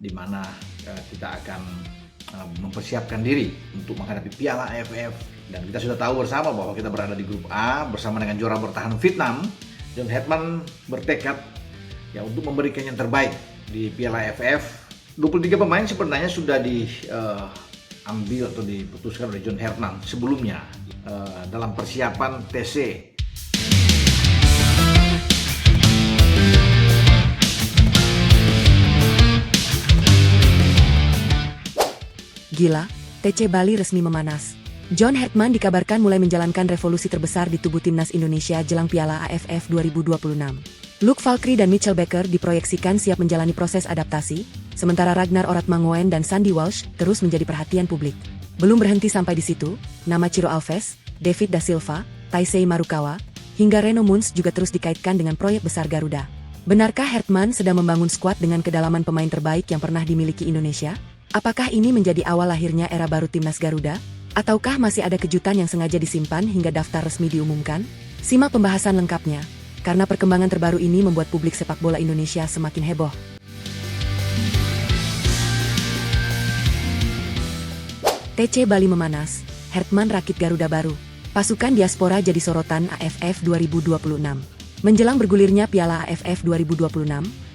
di mana kita akan mempersiapkan diri untuk menghadapi Piala AFF. Dan kita sudah tahu bersama bahwa kita berada di grup A bersama dengan juara bertahan Vietnam. John Herdman bertekad ya untuk memberikan yang terbaik di Piala AFF. 23 pemain sebenarnya sudah diambil atau diputuskan oleh John Herdman sebelumnya dalam persiapan TC. Gila, TC Bali resmi memanas. John Herdman dikabarkan mulai menjalankan revolusi terbesar di tubuh timnas Indonesia jelang Piala AFF 2026. Luke Valkyrie dan Mitchell Baker diproyeksikan siap menjalani proses adaptasi, sementara Ragnar Oratmangoen dan Sandy Walsh terus menjadi perhatian publik. Belum berhenti sampai di situ, nama Ciro Alves, David da Silva, Taisei Marukawa, hingga Reno Muns juga terus dikaitkan dengan proyek besar Garuda. Benarkah Herdman sedang membangun skuad dengan kedalaman pemain terbaik yang pernah dimiliki Indonesia? Apakah ini menjadi awal lahirnya era baru timnas Garuda? Ataukah masih ada kejutan yang sengaja disimpan hingga daftar resmi diumumkan? Simak pembahasan lengkapnya, karena perkembangan terbaru ini membuat publik sepak bola Indonesia semakin heboh. TC Bali memanas, Herdman rakit Garuda baru. Pasukan diaspora jadi sorotan AFF 2026. Menjelang bergulirnya Piala AFF 2026,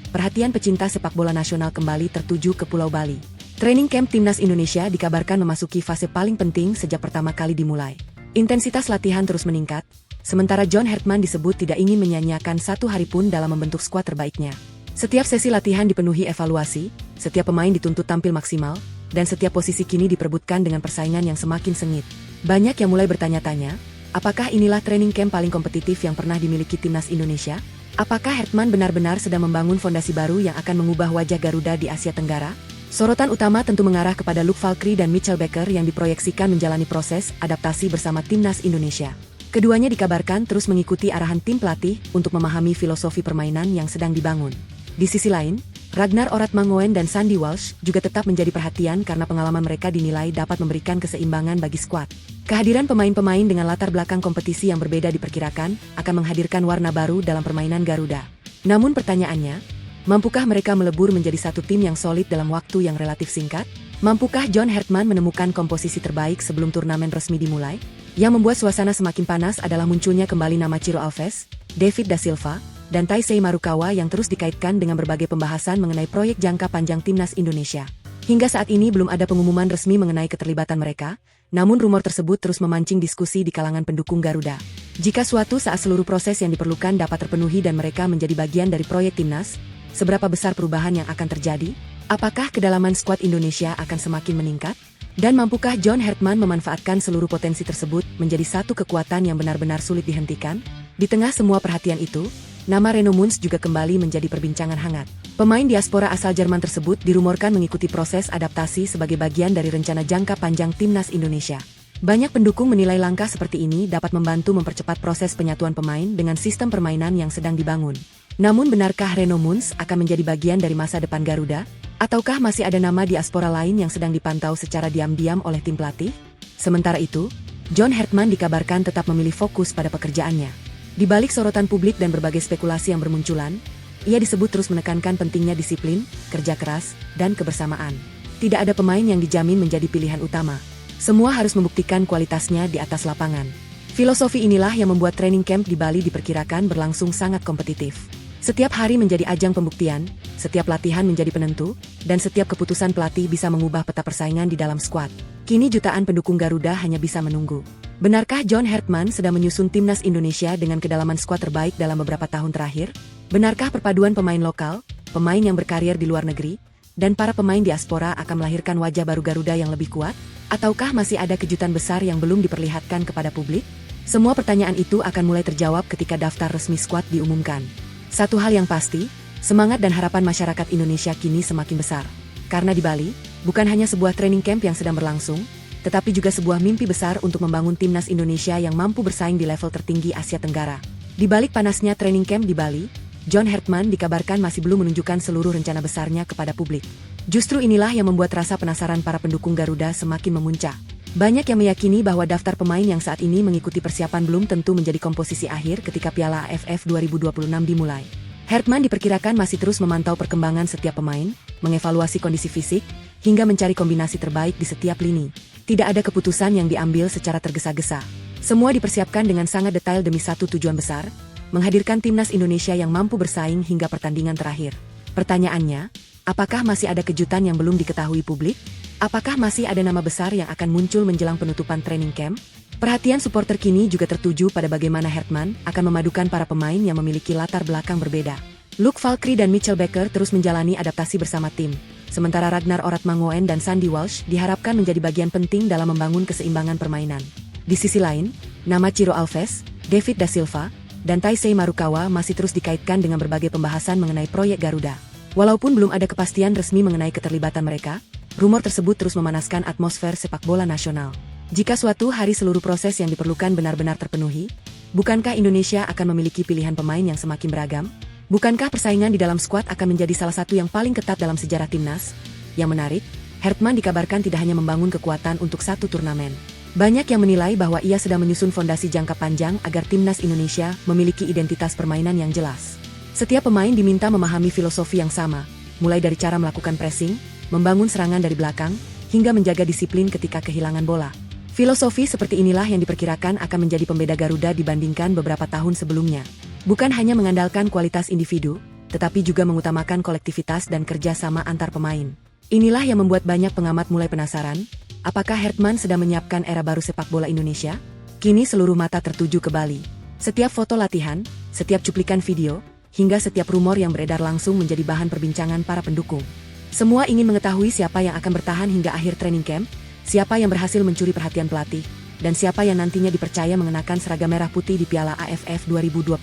perhatian pecinta sepak bola nasional kembali tertuju ke Pulau Bali. Training camp timnas Indonesia dikabarkan memasuki fase paling penting sejak pertama kali dimulai. Intensitas latihan terus meningkat, sementara John Herdman disebut tidak ingin menyanyiakan satu hari pun dalam membentuk skuad terbaiknya. Setiap sesi latihan dipenuhi evaluasi, setiap pemain dituntut tampil maksimal, dan setiap posisi kini diperebutkan dengan persaingan yang semakin sengit. Banyak yang mulai bertanya-tanya, apakah inilah training camp paling kompetitif yang pernah dimiliki timnas Indonesia? Apakah Herdman benar-benar sedang membangun fondasi baru yang akan mengubah wajah Garuda di Asia Tenggara? Sorotan utama tentu mengarah kepada Luke Valkyrie dan Mitchell Baker yang diproyeksikan menjalani proses adaptasi bersama timnas Indonesia. Keduanya dikabarkan terus mengikuti arahan tim pelatih untuk memahami filosofi permainan yang sedang dibangun. Di sisi lain, Ragnar Oratmangoen dan Sandy Walsh juga tetap menjadi perhatian karena pengalaman mereka dinilai dapat memberikan keseimbangan bagi skuad. Kehadiran pemain-pemain dengan latar belakang kompetisi yang berbeda diperkirakan akan menghadirkan warna baru dalam permainan Garuda. Namun pertanyaannya, mampukah mereka melebur menjadi satu tim yang solid dalam waktu yang relatif singkat? Mampukah John Herdman menemukan komposisi terbaik sebelum turnamen resmi dimulai? Yang membuat suasana semakin panas adalah munculnya kembali nama Ciro Alves, David da Silva, dan Taisei Marukawa yang terus dikaitkan dengan berbagai pembahasan mengenai proyek jangka panjang timnas Indonesia. Hingga saat ini belum ada pengumuman resmi mengenai keterlibatan mereka, namun rumor tersebut terus memancing diskusi di kalangan pendukung Garuda. Jika suatu saat seluruh proses yang diperlukan dapat terpenuhi dan mereka menjadi bagian dari proyek timnas, seberapa besar perubahan yang akan terjadi? Apakah kedalaman skuad Indonesia akan semakin meningkat? Dan mampukah John Herdman memanfaatkan seluruh potensi tersebut menjadi satu kekuatan yang benar-benar sulit dihentikan? Di tengah semua perhatian itu, nama Reno Muns juga kembali menjadi perbincangan hangat. Pemain diaspora asal Jerman tersebut dirumorkan mengikuti proses adaptasi sebagai bagian dari rencana jangka panjang timnas Indonesia. Banyak pendukung menilai langkah seperti ini dapat membantu mempercepat proses penyatuan pemain dengan sistem permainan yang sedang dibangun. Namun benarkah Reno Muns akan menjadi bagian dari masa depan Garuda? Ataukah masih ada nama diaspora lain yang sedang dipantau secara diam-diam oleh tim pelatih? Sementara itu, John Herdman dikabarkan tetap memilih fokus pada pekerjaannya. Di balik sorotan publik dan berbagai spekulasi yang bermunculan, ia disebut terus menekankan pentingnya disiplin, kerja keras, dan kebersamaan. Tidak ada pemain yang dijamin menjadi pilihan utama. Semua harus membuktikan kualitasnya di atas lapangan. Filosofi inilah yang membuat training camp di Bali diperkirakan berlangsung sangat kompetitif. Setiap hari menjadi ajang pembuktian, setiap latihan menjadi penentu, dan setiap keputusan pelatih bisa mengubah peta persaingan di dalam skuad. Kini jutaan pendukung Garuda hanya bisa menunggu. Benarkah John Herdman sedang menyusun timnas Indonesia dengan kedalaman skuad terbaik dalam beberapa tahun terakhir? Benarkah perpaduan pemain lokal, pemain yang berkarir di luar negeri, dan para pemain diaspora akan melahirkan wajah baru Garuda yang lebih kuat? Ataukah masih ada kejutan besar yang belum diperlihatkan kepada publik? Semua pertanyaan itu akan mulai terjawab ketika daftar resmi skuad diumumkan. Satu hal yang pasti, semangat dan harapan masyarakat Indonesia kini semakin besar. Karena di Bali, bukan hanya sebuah training camp yang sedang berlangsung, tetapi juga sebuah mimpi besar untuk membangun timnas Indonesia yang mampu bersaing di level tertinggi Asia Tenggara. Di balik panasnya training camp di Bali, John Herdman dikabarkan masih belum menunjukkan seluruh rencana besarnya kepada publik. Justru inilah yang membuat rasa penasaran para pendukung Garuda semakin memuncak. Banyak yang meyakini bahwa daftar pemain yang saat ini mengikuti persiapan belum tentu menjadi komposisi akhir ketika Piala AFF 2026 dimulai. Hertman diperkirakan masih terus memantau perkembangan setiap pemain, mengevaluasi kondisi fisik, hingga mencari kombinasi terbaik di setiap lini. Tidak ada keputusan yang diambil secara tergesa-gesa. Semua dipersiapkan dengan sangat detail demi satu tujuan besar, menghadirkan timnas Indonesia yang mampu bersaing hingga pertandingan terakhir. Pertanyaannya, apakah masih ada kejutan yang belum diketahui publik? Apakah masih ada nama besar yang akan muncul menjelang penutupan training camp? Perhatian supporter kini juga tertuju pada bagaimana Hertman akan memadukan para pemain yang memiliki latar belakang berbeda. Luke Valkyrie dan Mitchell Baker terus menjalani adaptasi bersama tim, sementara Ragnar Oratmangoen dan Sandy Walsh diharapkan menjadi bagian penting dalam membangun keseimbangan permainan. Di sisi lain, nama Ciro Alves, David da Silva, dan Taisei Marukawa masih terus dikaitkan dengan berbagai pembahasan mengenai proyek Garuda. Walaupun belum ada kepastian resmi mengenai keterlibatan mereka, rumor tersebut terus memanaskan atmosfer sepak bola nasional. Jika suatu hari seluruh proses yang diperlukan benar-benar terpenuhi, bukankah Indonesia akan memiliki pilihan pemain yang semakin beragam? Bukankah persaingan di dalam skuad akan menjadi salah satu yang paling ketat dalam sejarah timnas? Yang menarik, Hertman dikabarkan tidak hanya membangun kekuatan untuk satu turnamen. Banyak yang menilai bahwa ia sedang menyusun fondasi jangka panjang agar timnas Indonesia memiliki identitas permainan yang jelas. Setiap pemain diminta memahami filosofi yang sama, mulai dari cara melakukan pressing, membangun serangan dari belakang, hingga menjaga disiplin ketika kehilangan bola. Filosofi seperti inilah yang diperkirakan akan menjadi pembeda Garuda dibandingkan beberapa tahun sebelumnya. Bukan hanya mengandalkan kualitas individu, tetapi juga mengutamakan kolektivitas dan kerja sama antar pemain. Inilah yang membuat banyak pengamat mulai penasaran, apakah Hertman sedang menyiapkan era baru sepak bola Indonesia? Kini seluruh mata tertuju ke Bali. Setiap foto latihan, setiap cuplikan video, hingga setiap rumor yang beredar langsung menjadi bahan perbincangan para pendukung. Semua ingin mengetahui siapa yang akan bertahan hingga akhir training camp, siapa yang berhasil mencuri perhatian pelatih, dan siapa yang nantinya dipercaya mengenakan seragam merah putih di Piala AFF 2026.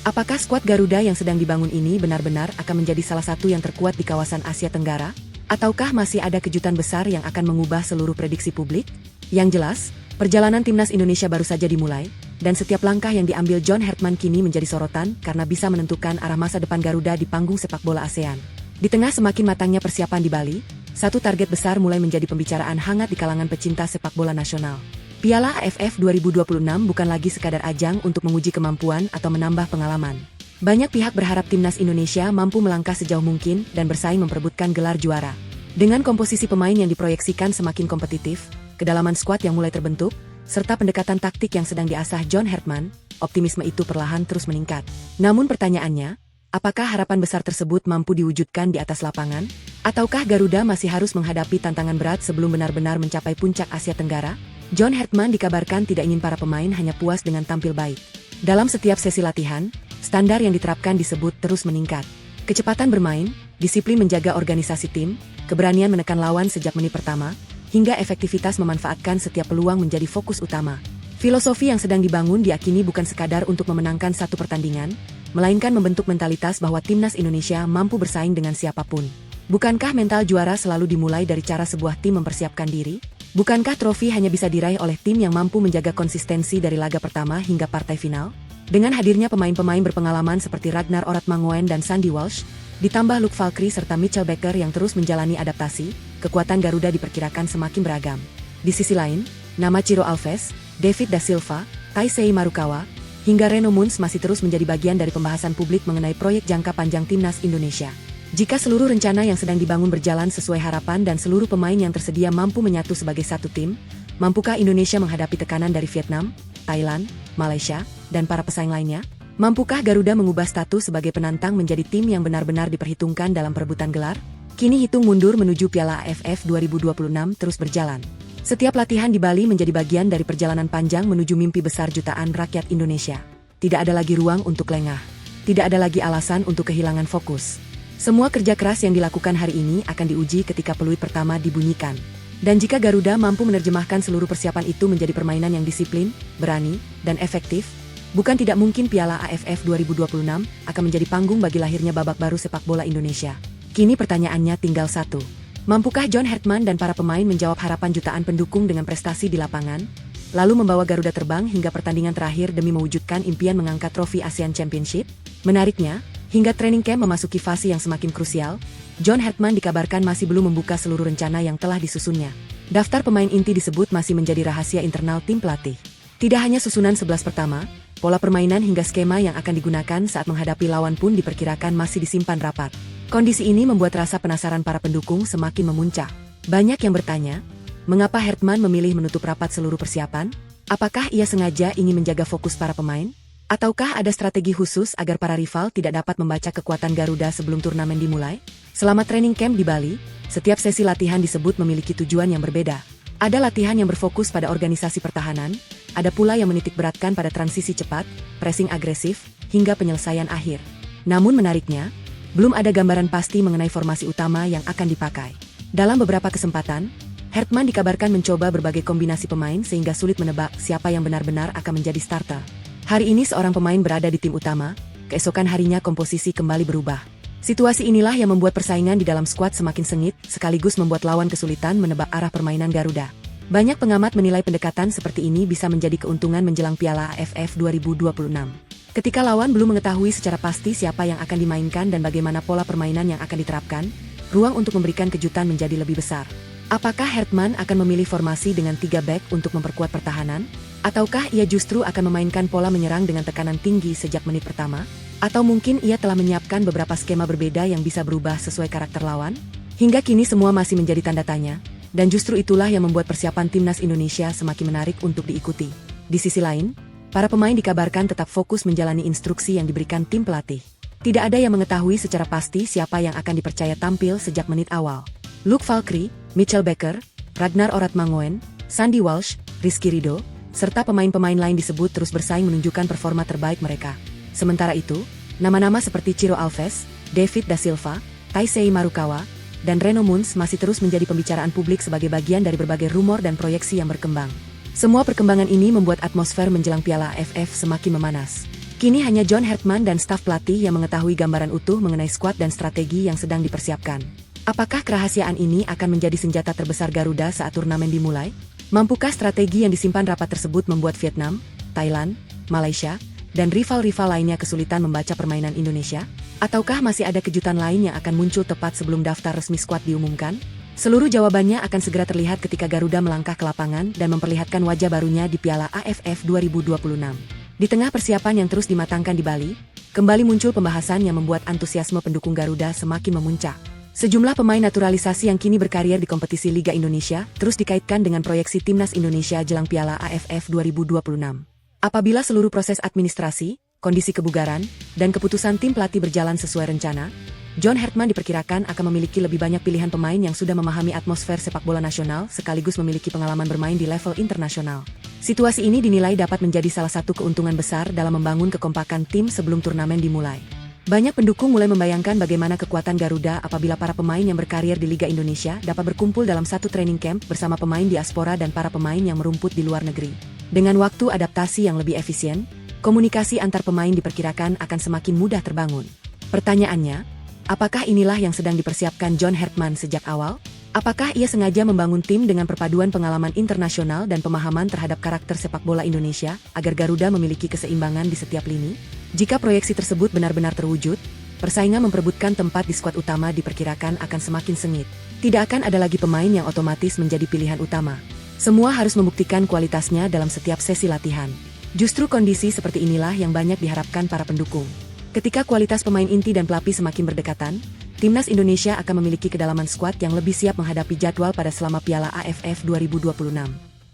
Apakah skuad Garuda yang sedang dibangun ini benar-benar akan menjadi salah satu yang terkuat di kawasan Asia Tenggara? Ataukah masih ada kejutan besar yang akan mengubah seluruh prediksi publik? Yang jelas, perjalanan timnas Indonesia baru saja dimulai, dan setiap langkah yang diambil John Hertman kini menjadi sorotan karena bisa menentukan arah masa depan Garuda di panggung sepak bola ASEAN. Di tengah semakin matangnya persiapan di Bali, satu target besar mulai menjadi pembicaraan hangat di kalangan pecinta sepak bola nasional. Piala AFF 2026 bukan lagi sekadar ajang untuk menguji kemampuan atau menambah pengalaman. Banyak pihak berharap timnas Indonesia mampu melangkah sejauh mungkin dan bersaing memperebutkan gelar juara. Dengan komposisi pemain yang diproyeksikan semakin kompetitif, kedalaman skuad yang mulai terbentuk, serta pendekatan taktik yang sedang diasah John Hertman, optimisme itu perlahan terus meningkat. Namun pertanyaannya, apakah harapan besar tersebut mampu diwujudkan di atas lapangan? Ataukah Garuda masih harus menghadapi tantangan berat sebelum benar-benar mencapai puncak Asia Tenggara? John Hertman dikabarkan tidak ingin para pemain hanya puas dengan tampil baik. Dalam setiap sesi latihan, standar yang diterapkan disebut terus meningkat. Kecepatan bermain, disiplin menjaga organisasi tim, keberanian menekan lawan sejak menit pertama, hingga efektivitas memanfaatkan setiap peluang menjadi fokus utama. Filosofi yang sedang dibangun diakini bukan sekadar untuk memenangkan satu pertandingan, melainkan membentuk mentalitas bahwa timnas Indonesia mampu bersaing dengan siapapun. Bukankah mental juara selalu dimulai dari cara sebuah tim mempersiapkan diri? Bukankah trofi hanya bisa diraih oleh tim yang mampu menjaga konsistensi dari laga pertama hingga partai final? Dengan hadirnya pemain-pemain berpengalaman seperti Ragnar Oratmangoen dan Sandy Walsh, ditambah Luke Valkyrie serta Mitchell Baker yang terus menjalani adaptasi, kekuatan Garuda diperkirakan semakin beragam. Di sisi lain, nama Ciro Alves, David da Silva, Taisei Marukawa, hingga Reno Muns masih terus menjadi bagian dari pembahasan publik mengenai proyek jangka panjang timnas Indonesia. Jika seluruh rencana yang sedang dibangun berjalan sesuai harapan dan seluruh pemain yang tersedia mampu menyatu sebagai satu tim, mampukah Indonesia menghadapi tekanan dari Vietnam, Thailand, Malaysia, dan para pesaing lainnya? Mampukah Garuda mengubah status sebagai penantang menjadi tim yang benar-benar diperhitungkan dalam perebutan gelar? Kini hitung mundur menuju Piala AFF 2026 terus berjalan. Setiap latihan di Bali menjadi bagian dari perjalanan panjang menuju mimpi besar jutaan rakyat Indonesia. Tidak ada lagi ruang untuk lengah. Tidak ada lagi alasan untuk kehilangan fokus. Semua kerja keras yang dilakukan hari ini akan diuji ketika peluit pertama dibunyikan. Dan jika Garuda mampu menerjemahkan seluruh persiapan itu menjadi permainan yang disiplin, berani, dan efektif, bukan tidak mungkin Piala AFF 2026 akan menjadi panggung bagi lahirnya babak baru sepak bola Indonesia. Kini pertanyaannya tinggal satu. Mampukah John Hertman dan para pemain menjawab harapan jutaan pendukung dengan prestasi di lapangan, lalu membawa Garuda terbang hingga pertandingan terakhir demi mewujudkan impian mengangkat trofi ASEAN Championship? Menariknya, hingga training camp memasuki fase yang semakin krusial, John Hertman dikabarkan masih belum membuka seluruh rencana yang telah disusunnya. Daftar pemain inti disebut masih menjadi rahasia internal tim pelatih. Tidak hanya susunan 11 pertama, pola permainan hingga skema yang akan digunakan saat menghadapi lawan pun diperkirakan masih disimpan rapat. Kondisi ini membuat rasa penasaran para pendukung semakin memuncak. Banyak yang bertanya, mengapa Hartman memilih menutup rapat seluruh persiapan? Apakah ia sengaja ingin menjaga fokus para pemain? Ataukah ada strategi khusus agar para rival tidak dapat membaca kekuatan Garuda sebelum turnamen dimulai? Selama training camp di Bali, setiap sesi latihan disebut memiliki tujuan yang berbeda. Ada latihan yang berfokus pada organisasi pertahanan, ada pula yang menitik beratkan pada transisi cepat, pressing agresif, hingga penyelesaian akhir. Namun menariknya, belum ada gambaran pasti mengenai formasi utama yang akan dipakai. Dalam beberapa kesempatan, Hartman dikabarkan mencoba berbagai kombinasi pemain sehingga sulit menebak siapa yang benar-benar akan menjadi starter. Hari ini seorang pemain berada di tim utama, keesokan harinya komposisi kembali berubah. Situasi inilah yang membuat persaingan di dalam skuad semakin sengit, sekaligus membuat lawan kesulitan menebak arah permainan Garuda. Banyak pengamat menilai pendekatan seperti ini bisa menjadi keuntungan menjelang Piala AFF 2026. Ketika lawan belum mengetahui secara pasti siapa yang akan dimainkan dan bagaimana pola permainan yang akan diterapkan, ruang untuk memberikan kejutan menjadi lebih besar. Apakah Hartman akan memilih formasi dengan 3 back untuk memperkuat pertahanan? Ataukah ia justru akan memainkan pola menyerang dengan tekanan tinggi sejak menit pertama? Atau mungkin ia telah menyiapkan beberapa skema berbeda yang bisa berubah sesuai karakter lawan? Hingga kini semua masih menjadi tanda tanya, dan justru itulah yang membuat persiapan timnas Indonesia semakin menarik untuk diikuti. Di sisi lain, para pemain dikabarkan tetap fokus menjalani instruksi yang diberikan tim pelatih. Tidak ada yang mengetahui secara pasti siapa yang akan dipercaya tampil sejak menit awal. Luke Valkyrie, Mitchell Baker, Ragnar Oratmangoen, Sandy Walsh, Rizky Ridho, serta pemain-pemain lain disebut terus bersaing menunjukkan performa terbaik mereka. Sementara itu, nama-nama seperti Ciro Alves, David da Silva, Taisei Marukawa, dan Reno Muns masih terus menjadi pembicaraan publik sebagai bagian dari berbagai rumor dan proyeksi yang berkembang. Semua perkembangan ini membuat atmosfer menjelang Piala AFF semakin memanas. Kini hanya John Hartman dan staf pelatih yang mengetahui gambaran utuh mengenai skuad dan strategi yang sedang dipersiapkan. Apakah kerahasiaan ini akan menjadi senjata terbesar Garuda saat turnamen dimulai? Mampukah strategi yang disimpan rapat tersebut membuat Vietnam, Thailand, Malaysia, dan rival-rival lainnya kesulitan membaca permainan Indonesia? Ataukah masih ada kejutan lain yang akan muncul tepat sebelum daftar resmi skuad diumumkan? Seluruh jawabannya akan segera terlihat ketika Garuda melangkah ke lapangan dan memperlihatkan wajah barunya di Piala AFF 2026. Di tengah persiapan yang terus dimatangkan di Bali, kembali muncul pembahasan yang membuat antusiasme pendukung Garuda semakin memuncak. Sejumlah pemain naturalisasi yang kini berkarir di kompetisi Liga Indonesia terus dikaitkan dengan proyeksi timnas Indonesia jelang Piala AFF 2026. Apabila seluruh proses administrasi, kondisi kebugaran, dan keputusan tim pelatih berjalan sesuai rencana, John Hartman diperkirakan akan memiliki lebih banyak pilihan pemain yang sudah memahami atmosfer sepak bola nasional sekaligus memiliki pengalaman bermain di level internasional. Situasi ini dinilai dapat menjadi salah satu keuntungan besar dalam membangun kekompakan tim sebelum turnamen dimulai. Banyak pendukung mulai membayangkan bagaimana kekuatan Garuda apabila para pemain yang berkarir di Liga Indonesia dapat berkumpul dalam satu training camp bersama pemain diaspora dan para pemain yang merumput di luar negeri. Dengan waktu adaptasi yang lebih efisien, komunikasi antar pemain diperkirakan akan semakin mudah terbangun. Pertanyaannya, apakah inilah yang sedang dipersiapkan John Hartman sejak awal? Apakah ia sengaja membangun tim dengan perpaduan pengalaman internasional dan pemahaman terhadap karakter sepak bola Indonesia agar Garuda memiliki keseimbangan di setiap lini? Jika proyeksi tersebut benar-benar terwujud, persaingan memperebutkan tempat di skuad utama diperkirakan akan semakin sengit. Tidak akan ada lagi pemain yang otomatis menjadi pilihan utama. Semua harus membuktikan kualitasnya dalam setiap sesi latihan. Justru kondisi seperti inilah yang banyak diharapkan para pendukung. Ketika kualitas pemain inti dan pelapis semakin berdekatan, timnas Indonesia akan memiliki kedalaman skuad yang lebih siap menghadapi jadwal pada selama Piala AFF 2026.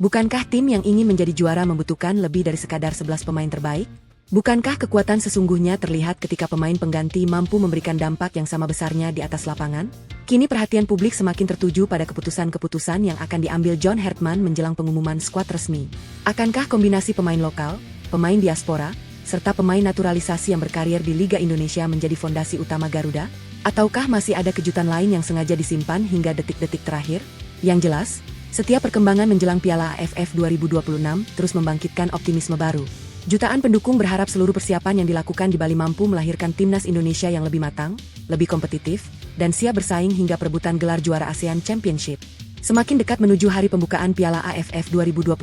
Bukankah tim yang ingin menjadi juara membutuhkan lebih dari sekadar 11 pemain terbaik? Bukankah kekuatan sesungguhnya terlihat ketika pemain pengganti mampu memberikan dampak yang sama besarnya di atas lapangan? Kini perhatian publik semakin tertuju pada keputusan-keputusan yang akan diambil John Hartman menjelang pengumuman skuad resmi. Akankah kombinasi pemain lokal, pemain diaspora, serta pemain naturalisasi yang berkarir di Liga Indonesia menjadi fondasi utama Garuda? Ataukah masih ada kejutan lain yang sengaja disimpan hingga detik-detik terakhir? Yang jelas, setiap perkembangan menjelang Piala AFF 2026 terus membangkitkan optimisme baru. Jutaan pendukung berharap seluruh persiapan yang dilakukan di Bali mampu melahirkan timnas Indonesia yang lebih matang, lebih kompetitif, dan siap bersaing hingga perebutan gelar juara ASEAN Championship. Semakin dekat menuju hari pembukaan Piala AFF 2026,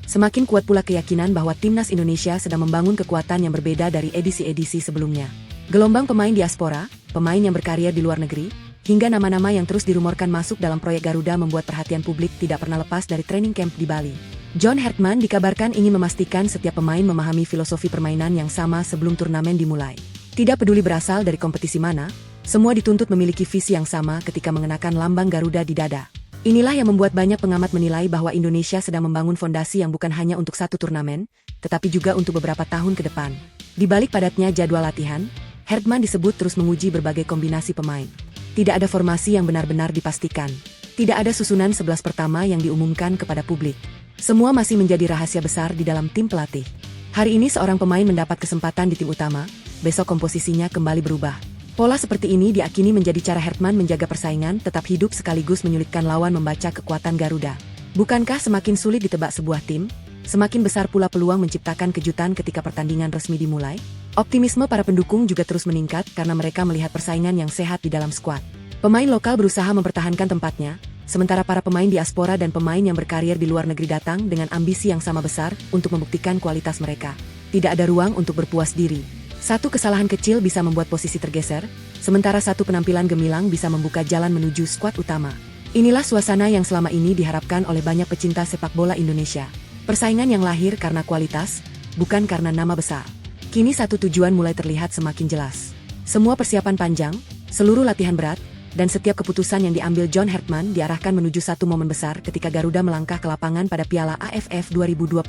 semakin kuat pula keyakinan bahwa timnas Indonesia sedang membangun kekuatan yang berbeda dari edisi-edisi sebelumnya. Gelombang pemain diaspora, pemain yang berkarir di luar negeri, hingga nama-nama yang terus dirumorkan masuk dalam proyek Garuda membuat perhatian publik tidak pernah lepas dari training camp di Bali. John Hertman dikabarkan ingin memastikan setiap pemain memahami filosofi permainan yang sama sebelum turnamen dimulai. Tidak peduli berasal dari kompetisi mana, semua dituntut memiliki visi yang sama ketika mengenakan lambang Garuda di dada. Inilah yang membuat banyak pengamat menilai bahwa Indonesia sedang membangun fondasi yang bukan hanya untuk satu turnamen, tetapi juga untuk beberapa tahun ke depan. Di balik padatnya jadwal latihan, Hertman disebut terus menguji berbagai kombinasi pemain. Tidak ada formasi yang benar-benar dipastikan. Tidak ada susunan 11 pertama yang diumumkan kepada publik. Semua masih menjadi rahasia besar di dalam tim pelatih. Hari ini seorang pemain mendapat kesempatan di tim utama, besok komposisinya kembali berubah. Pola seperti ini diakini menjadi cara Hertman menjaga persaingan tetap hidup sekaligus menyulitkan lawan membaca kekuatan Garuda. Bukankah semakin sulit ditebak sebuah tim, semakin besar pula peluang menciptakan kejutan ketika pertandingan resmi dimulai? Optimisme para pendukung juga terus meningkat karena mereka melihat persaingan yang sehat di dalam skuad. Pemain lokal berusaha mempertahankan tempatnya, sementara para pemain diaspora dan pemain yang berkarir di luar negeri datang dengan ambisi yang sama besar untuk membuktikan kualitas mereka. Tidak ada ruang untuk berpuas diri. Satu kesalahan kecil bisa membuat posisi tergeser, sementara satu penampilan gemilang bisa membuka jalan menuju skuad utama. Inilah suasana yang selama ini diharapkan oleh banyak pecinta sepak bola Indonesia. Persaingan yang lahir karena kualitas, bukan karena nama besar. Kini satu tujuan mulai terlihat semakin jelas. Semua persiapan panjang, seluruh latihan berat, dan setiap keputusan yang diambil John Hertman diarahkan menuju satu momen besar ketika Garuda melangkah ke lapangan pada Piala AFF 2026.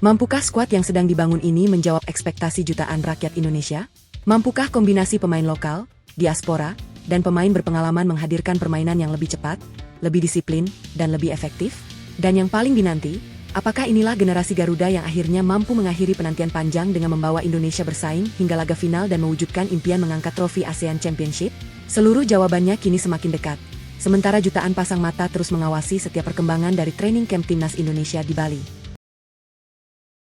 Mampukah skuad yang sedang dibangun ini menjawab ekspektasi jutaan rakyat Indonesia? Mampukah kombinasi pemain lokal, diaspora, dan pemain berpengalaman menghadirkan permainan yang lebih cepat, lebih disiplin, dan lebih efektif? Dan yang paling dinanti, apakah inilah generasi Garuda yang akhirnya mampu mengakhiri penantian panjang dengan membawa Indonesia bersaing hingga laga final dan mewujudkan impian mengangkat trofi ASEAN Championship? Seluruh jawabannya kini semakin dekat. Sementara jutaan pasang mata terus mengawasi setiap perkembangan dari training camp timnas Indonesia di Bali.